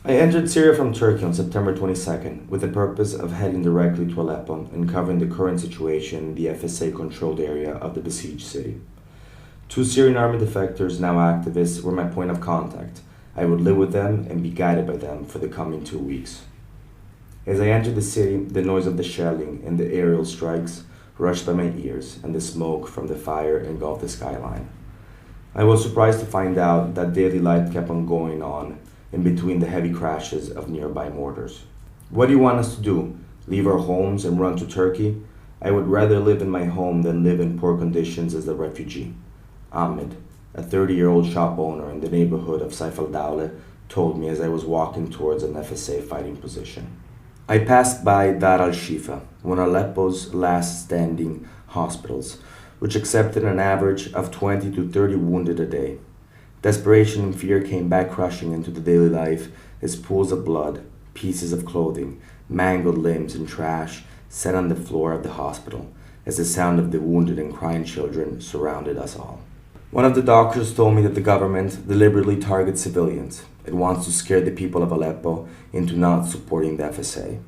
I entered Syria from Turkey on September 22nd with the purpose of heading directly to Aleppo and covering the current situation in the FSA controlled area of the besieged city. Two Syrian army defectors, now activists, were my point of contact. I would live with them and be guided by them for the coming 2 weeks. As I entered the city, the noise of the shelling and the aerial strikes rushed by my ears, and the smoke from the fire engulfed the skyline. I was surprised to find out that daily life kept on going on in between the heavy crashes of nearby mortars. What do you want us to do? Leave our homes and run to Turkey? I would rather live in my home than live in poor conditions as a refugee. Ahmed, a 30-year-old shop owner in the neighborhood of Saif al-Dawla, told me as I was walking towards an FSA fighting position. I passed by Dar al-Shifa, one of Aleppo's last standing hospitals, which accepted an average of 20 to 30 wounded a day. Desperation and fear came back crushing into the daily life as pools of blood, pieces of clothing, mangled limbs, and trash sat on the floor of the hospital as the sound of the wounded and crying children surrounded us all. One of the doctors told me that the government deliberately targets civilians. It wants to scare the people of Aleppo into not supporting the FSA.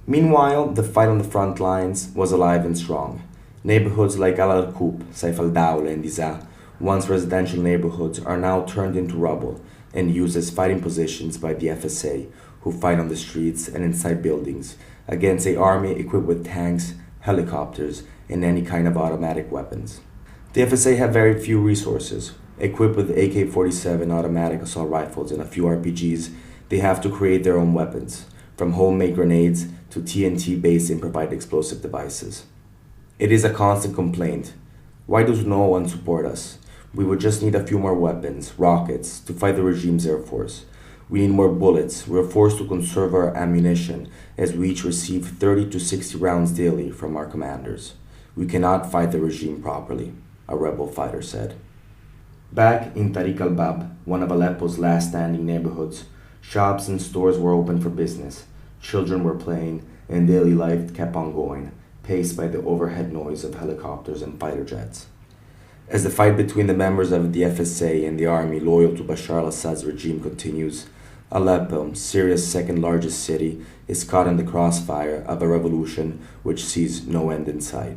Meanwhile, the fight on the front lines was alive and strong. Neighborhoods like Al Arqoub, Saif al-Dawla, and Dizaa, once residential neighborhoods, are now turned into rubble and used as fighting positions by the FSA, who fight on the streets and inside buildings against an army equipped with tanks, helicopters, and any kind of automatic weapons. The FSA have very few resources. Equipped with AK-47 automatic assault rifles and a few RPGs, they have to create their own weapons, from homemade grenades to TNT-based improvised explosive devices. It is a constant complaint. Why does no one support us? We would just need a few more weapons, rockets, to fight the regime's air force. We need more bullets. We are forced to conserve our ammunition as we each receive 30 to 60 rounds daily from our commanders. We cannot fight the regime properly, a rebel fighter said. Back in Tariq al-Bab, one of Aleppo's last standing neighborhoods, shops and stores were open for business. Children were playing, and daily life kept on going, paced by the overhead noise of helicopters and fighter jets. As the fight between the members of the FSA and the army loyal to Bashar al-Assad's regime continues, Aleppo, Syria's second largest city, is caught in the crossfire of a revolution which sees no end in sight.